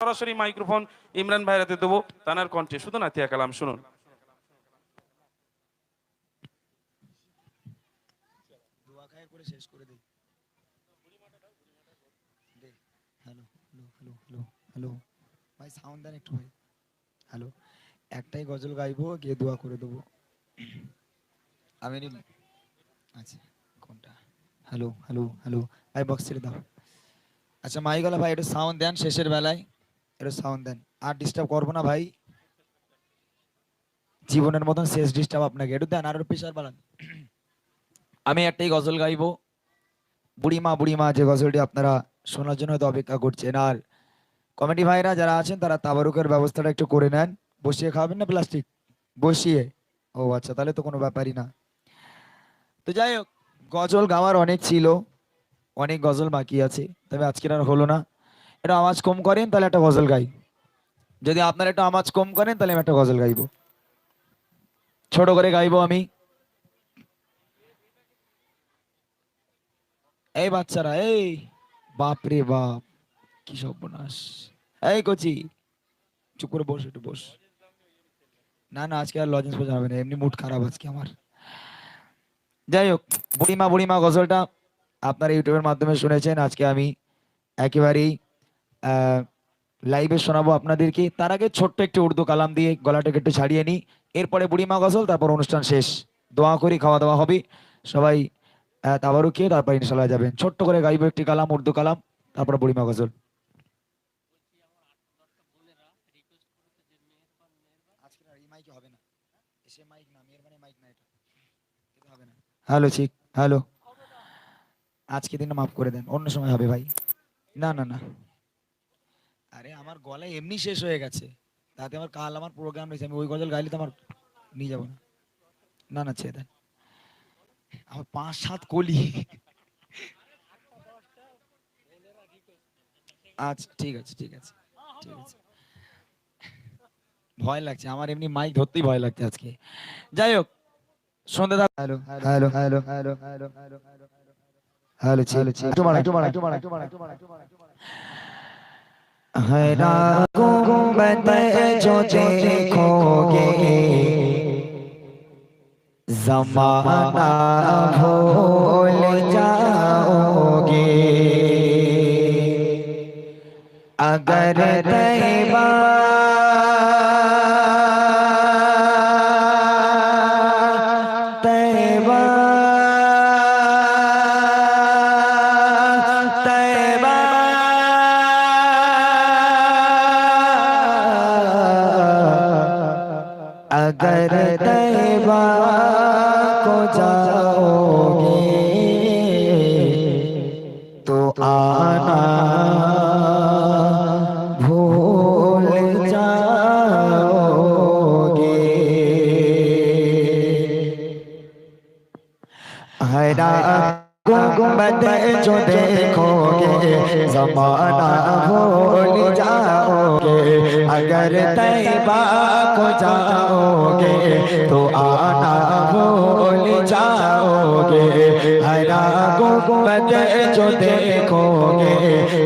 সরাসরি মাইক্রোফোন ইমরান ভাইরাতে দেবো, তানার কণ্ঠে শুধু নাতিয়া কালাম শুনুন। ভাই সাউন্ড দেন একটু ভাই। হ্যালো, একটাই গজল গাইবো, গিয়ে দোয়া করে দেবো। আমি আচ্ছা, কোনটা? হ্যালো হ্যালো হ্যালো, ভাই বক্স ছেড়ে দাও। আচ্ছা মাইকওয়ালা ভাই একটু সাউন্ড দেন, শেষের বেলায় একটু সাউন্ড দেন। আর ডিস্টার্ব করবো না ভাই, জীবনের মতন শেষ ডিস্টার্ব আপনাকে। একটু দেন, আর একটু প্রেশার বাড়ান। আমি একটাই গজল গাইবো, বুড়িমা বুড়িমা, যে গজলটি আপনারা শোনার জন্য হয়তো অপেক্ষা করছেন। আর কমিটি ভাইরা যারা আছেন তারা তাবারুকের ব্যবস্থাটা একটু করে নেন। বসিয়ে খাওয়াবেন না প্লাস্টিক? বসিয়ে? ও আচ্ছা, তাহলে তো কোনো ব্যাপারই না। তো যাই হোক, গজল গাওয়ার অনেক ছিল, অনেক গজল বাকি আছে, তবে আজকের আর হলো না। এটা আওয়াজ কম করেন তাহলে একটা গজল গাই। যদি আপনারা একটু আওয়াজ কম করেন তাহলে আমি একটা গজল গাইবো, ছোট করে গাইবো আমি। এই বাচ্চারা, এই বাপ রে বাপ, কি সর্বনাশ। এই কচি, চুপ করে বস, একটু বস। না না, আজকে আর লজেন্স বোঝা হবে না, এমনি মুড খারাপ আজকে আমার। যাই হোক, বুড়িমা বুড়িমা গজলটা আপনারা ইউটিউবের মাধ্যমে শুনেছেন। আজকে আমি একেবারেই লাইভে শোনাবো আপনাদেরকে। তার আগে ছোট্ট একটি উর্দু কালাম দিয়ে গলাটাকে একটু ছাড়িয়ে নিই, এরপরে বুড়িমা গজল, তারপর অনুষ্ঠান শেষ। দোয়া করি, খাওয়া দাওয়া হবে, সবাই তাবারু খেয়ে তারপর ইনশাল্লাহ যাবেন। ছোট্ট করে গাইবো একটি কালাম, উর্দু কালাম, তারপরে বুড়িমা গজল। হ্যালো ঠিক, হ্যালো। আজকে দিন মাফ করে দেন, অন্য সময় হবে ভাই। না না না, আরে আমার গলায় এমনি শেষ হয়ে গেছে, তাতে আমার কাল আমার প্রোগ্রাম রয়েছে, আমি ওই গজল গাইলে তো আমার নিয়ে যাবো না। না না, ছেড়ে দেন, আমার 5-7 কলি। আচ্ছা ঠিক আছে ঠিক আছে ঠিক আছে। ভয় লাগছে আমার, এমনি মাইক ধরতেই ভয় লাগছে আজকে। যাই হোক, শুনতে থাক। Hello hello hello hello hello hello hello, একটু মারা একটু মারা একটু মারা একটু মারা একটু মারা একটু মারা। हैरा गुंबद जो देखोगे ज़माना भूल जाओगे, अगर तैबा तैबा तैबा अगर तैबा को जाओगे तो आना भूल जाओगे। हैरा गुंबद जो देखोगे ज़माना भूल जाओगे, अगर तैबा को जाओगे तो आना भूल जाओगे। हैरा गुंबद जो देखोगे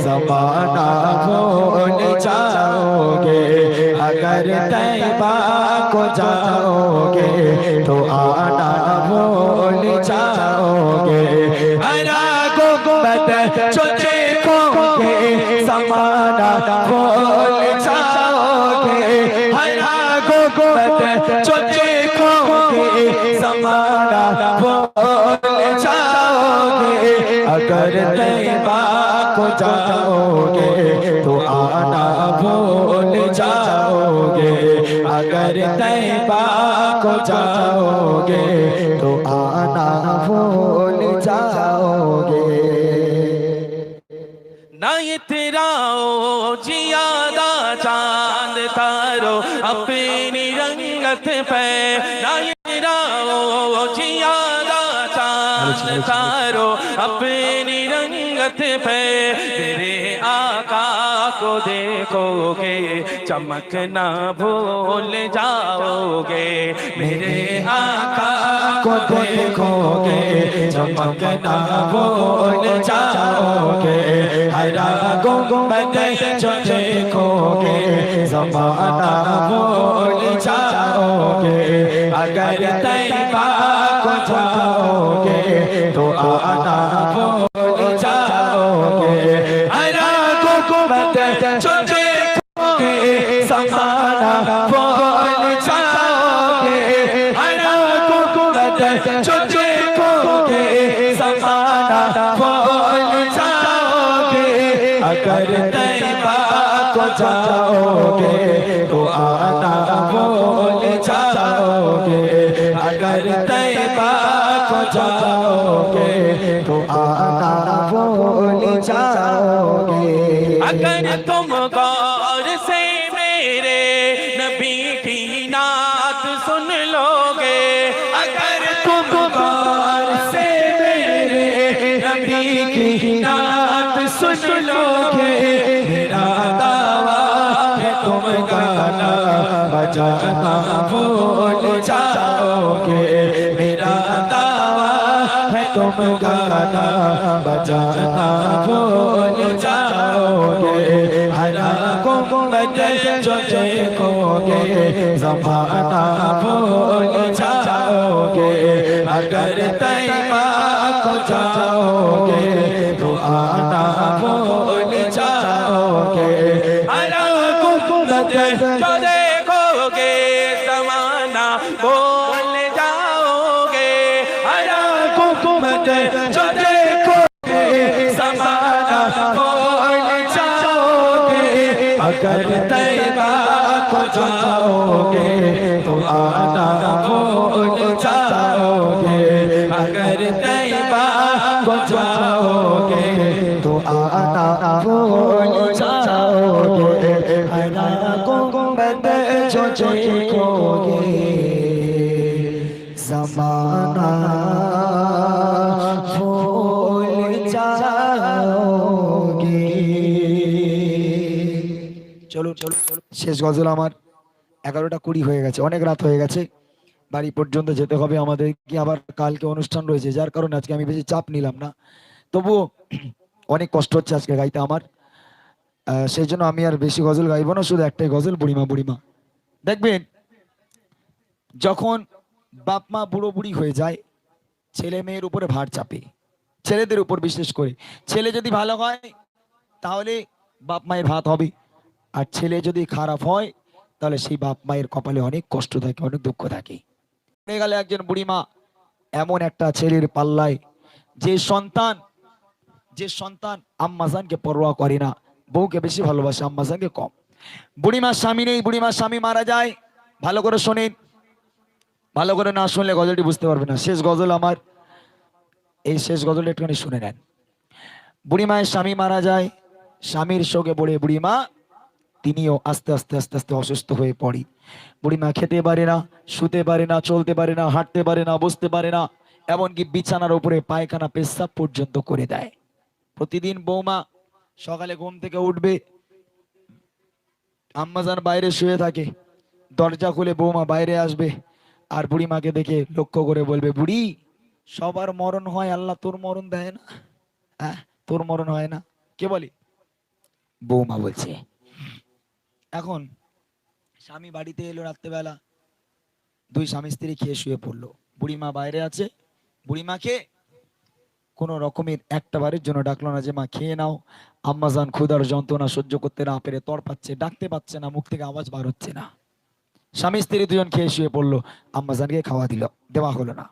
ज़माना भूल जाओगे, अगर तैबा को जाओगे तो आना भूल जाओगे। हैरा गुंबद जो देखोगे ज़माना भूल जाओगे, हैरा गुंबद जो देखोगे ज़माना भूल जाओगे, अगर तैबा को जाओगे तो आना भूल जाओगे, अगर तैबा को जाओगे तो आना भूल जाओगे। ना इतराओ जियादा चांद तारो अपनी रंगत पे, ना इतराओ जियादा चांद तारो अपनी रंगत पे, तेरे आका को देखोगे चमकना भूल जाओगे मेरे आका को देखोगे चमकना भूल जाओगे हरा गुंबद जो देखोगे ज़माना भूल जाओगे अगर तैबा को जाओगे तो आना भूल जाओगे हरा गुंबद जो देखोगे ज़माना भूल जाओगे हरा गुंबद जो देखोगे ज़माना भूल जाओगे अगर तैबा को जाओगे तो आना भूल जाओगे अगर तैबा को जाओगे तो आना भूल जाओगे अगर तुम गौर से मेरे नबी की नात सुन लोगे अगर तुम गौर से मेरे नबी की नात सुन लोगे मेरा दावा है तुम गाना बजाना भूल जाओगे मेरा दावा है तुम गाना बजाना भूल जाओगे हरा गुंबद जो देखोगे ज़माना भूल जाओगे अगर तैबा को जाओगे तो आना भूल जाओगे हरा गुंबद जो देखोगे ज़माना भूल जाओगे हरा गुंबद जो देखोगे ज़माना भूल जाओगे अगर तैबा को जाओगे तो आना भूल जाओगे अगर तैबा को जाओगे तो आना भूल जाओगे हरा गुंबद जो देखोगे ज़माना भूल जाओगे চলো চলো শেষ গজল আমার 11:20 হয়ে গেছে অনেক রাত হয়ে গেছে বাড়ি পর্যন্ত যেতে হবে আমাদের কি আবার কালকে অনুষ্ঠান রয়েছে যার কারণে আজকে আমি বেশি চাপ নিলাম না তবুও অনেক কষ্ট হচ্ছে আজকে গাইতে আমার সেই জন্য আমি আর বেশি গজল গাইবো না শুধু একটাই গজল বুড়িমা বুড়িমা দেখবেন যখন বাপ মা বুড়ো বুড়ি হয়ে যায় ছেলে মেয়ের উপরে ভার চাপে ছেলেদের উপর বিশেষ করে ছেলে যদি ভালো হয় তাহলে বাপ মায়ের ভাত হবে আর ছেলে যদি খারাপ হয় তাহলে সেই বাপ মায়ের কপালে অনেক কষ্ট থাকে অনেক দুঃখ থাকে হয়ে গেল একজন বুড়িমা এমন একটা ছেলের পাল্লায় যে সন্তান আম্মাজানকে পরোয়া করে না বউকে বেশি ভালোবাসে আম্মাজানকে কম বুড়িমার স্বামী নেই বুড়িমার স্বামী মারা যায় ভালো করে শোনেন ভালো করে না শুনলে গজলটি বুঝতে পারবে না শেষ গজল আমার এই শেষ গজলটা একটুখানি শুনে নেন বুড়িমায়ের স্বামী মারা যায় স্বামীর শোকে পড়ে বুড়িমা তিনিও আস্তে আস্তে আস্তে আস্তে অসুস্থ হয়ে পড়ে বুড়িমা খেতে পারে না শুতে পারে না চলতে পারে না হাঁটতে পারে না বসতে পারে না এমনকি বিছানার উপরে পায়খানা পেশাব পর্যন্ত করে দেয় প্রতিদিন বৌমা সকালে ঘুম থেকে উঠবে আম্মাজান বাইরে শুয়ে থাকে দরজা খুলে বৌমা বাইরে আসবে আর বুড়িমাকে দেখে লক্ষ্য করে বলবে বুড়ি সবার মরণ হয় আল্লাহ তোর মরণ দেয় না হ্যাঁ তোর মরণ হয় না কে বলে বৌমা বলছে এখন স্বামী বাড়িতে এলো রাত্রেবেলা দুই স্বামী স্ত্রী খেয়ে শুয়ে পড়লো বুড়িমা বাইরে আছে বুড়িমাকে কোনো রকমের একটা বারের জন্য ডাকলো না যে মা খেয়ে নাও আম্মাজান ক্ষুধার যন্ত্রণা সহ্য করতে না পেরে তড়পাচ্ছে ডাকতে পাচ্ছে না মুখ থেকে আওয়াজ বার হচ্ছে না স্বামী স্ত্রী দুজন খেয়ে শুয়ে পড়লো আম্মাজানকে খাওয়া দেওয়া হলো না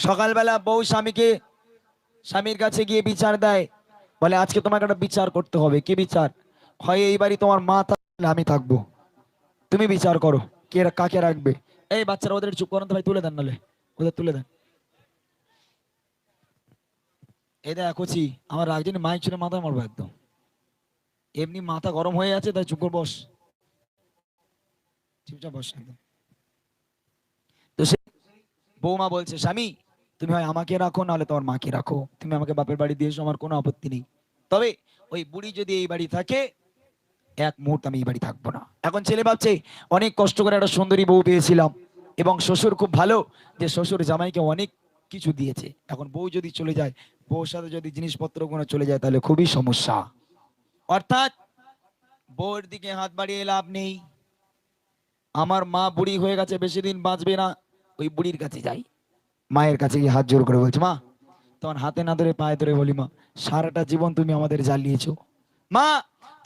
সকালবেলা বউ স্বামীর কাছে গিয়ে বিচার দেয় বলে আজকে তোমাকে একটা বিচার করতে হবে কি বিচার হয় এই বাড়ি তোমার মা থাকলে আমি থাকবো তুমি বিচার করো কে কাকে রাখবে এই বাচ্চারা ওদের চুপ করেন তো ভাই তুলে দেন নালে ওদের তুলে দেন এই দেখ কচি আমার রাগজনী মাইক ছুড়ে মাথায় মারবো একদম এমনি মাথা গরম হয়ে আছে তাই চুপ করে বস চুপচাপ বস একদম তো সে বৌমা বলছে স্বামী তুমি হয় আমাকে রাখো নাহলে তোমার মাকে রাখো তুমি আমাকে বাপের বাড়ি দিয়েছো আমার কোনো আপত্তি নেই তবে ওই বুড়ি যদি এই বাড়ি থাকে এক মুহূর্ত আমি এই বাড়ি থাকবো না। এখন ছেলে ভাবছে অনেক কষ্ট করে একটা সুন্দরী বউ পেয়েছিলাম এবং শ্বশুর খুব ভালো, যে শ্বশুর জামাইকে অনেক কিছু দিয়েছে, এখন বউ যদি চলে যায়, বউর সাথে যদি জিনিসপত্র কোনো চলে যায় তাহলে খুবই সমস্যা। অর্থাৎ বউয়ের দিকে হাত বাড়িয়ে লাভ নেই। আমার মা বুড়ি হয়ে গেছে, বেশি দিন বাঁচবে না, ওই বুড়ির কাছে যাই, মায়ের কাছে গিয়ে হাত জোর করে বলছি, মা তোমার হাতে না ধরে পায়ে ধরে বলি, মা সারাটা জীবন তুমি আমাদের জ্বালিয়েছো, মা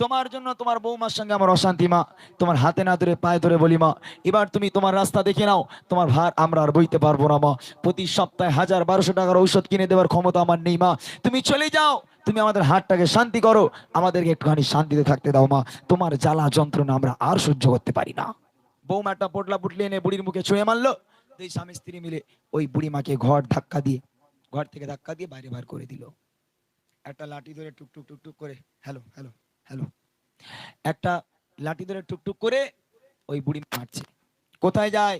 তোমার জন্য তোমার বৌমার সঙ্গে আমার অশান্তি, মা তোমার হাতে না ধরে পায়ে ধরে বলি, মা এবার তুমি তোমার রাস্তা দেখে নাও, তোমার ভার আমরা আর বইতে পারবো না, মা প্রতি সপ্তাহে 1000-1200 টাকার ঔষধ কিনে দেওয়ার ক্ষমতা আমার নেই, মা তুমি চলে যাও, তুমি আমাদের হাতটাকে শান্তি করো, আমাদেরকে একটুখানি শান্তিতে থাকতে দাও, মা তোমার জ্বালা যন্ত্রণা আমরা আর সহ্য করতে পারি না। বৌমা একটা পোটলা পুটলি এনে বুড়ির মুখে ছুঁয়ে মারলো, দুই স্বামী স্ত্রী মিলে ওই বুড়ি মাকে ঘর থেকে ধাক্কা দিয়ে বাইরে বার করে দিল। একটা লাঠি ধরে টুকটুক টুকটুক করে, হ্যালো হ্যালো হ্যালো, একটা লাঠি ধরে টুকটুক করে ওই বুড়ি মারছে। কোথায় যায়?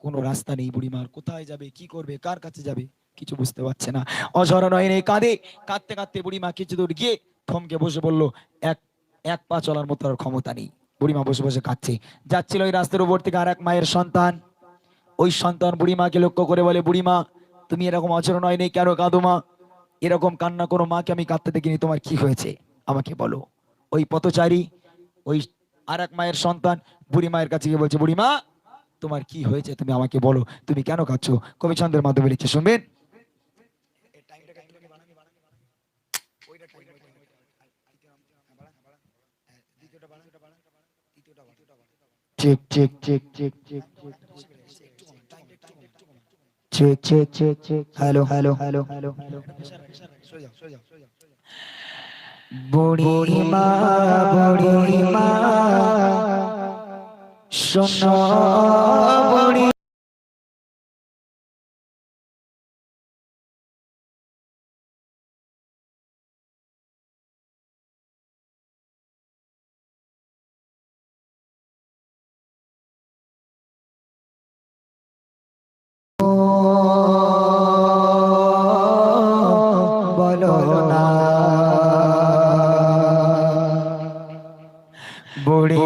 কোনো রাস্তা নেই, বুড়িমার কোথায় যাবে, কি করবে, কার কাছে যাবে, কিছু বুঝতে পারছে না। অঝর নয়নে কাঁদে, কাঁদতে কাঁদতে বুড়িমা কিছু দূর গিয়ে থমকে বসে বলল, এক এক পা চলার মতো আর ক্ষমতা নেই। বুড়িমা বসে বসে কাঁদছে। যাচ্ছিল ওই রাস্তার উপর থেকে আর এক মায়ের সন্তান, ওই সন্তান বুড়িমাকে লক্ষ্য করে বলে, বুড়িমা তুমি এরকম আচরণ হয় নেই, কেন কাঁদো মা? এরকম কান্না করো, মাকে আমি কাঁদতে দেখিনি, তোমার কি হয়েছে আমাকে বলো। ওই পথচারী, ওই আর এক মায়ের সন্তান বুড়ি মায়ের কাছে গিয়ে বলছে, বুড়িমা তোমার কি হয়েছে তুমি আমাকে বলো, তুমি কেন কাঁদছো? কবি ছন্দের মাধ্যমে লিখছে, শুনবেন। Check check check check check check check check check, hello hello hello hello hello, বুড়িমা বুড়িমা শোনো বুড়ি, বলো না বুড়ি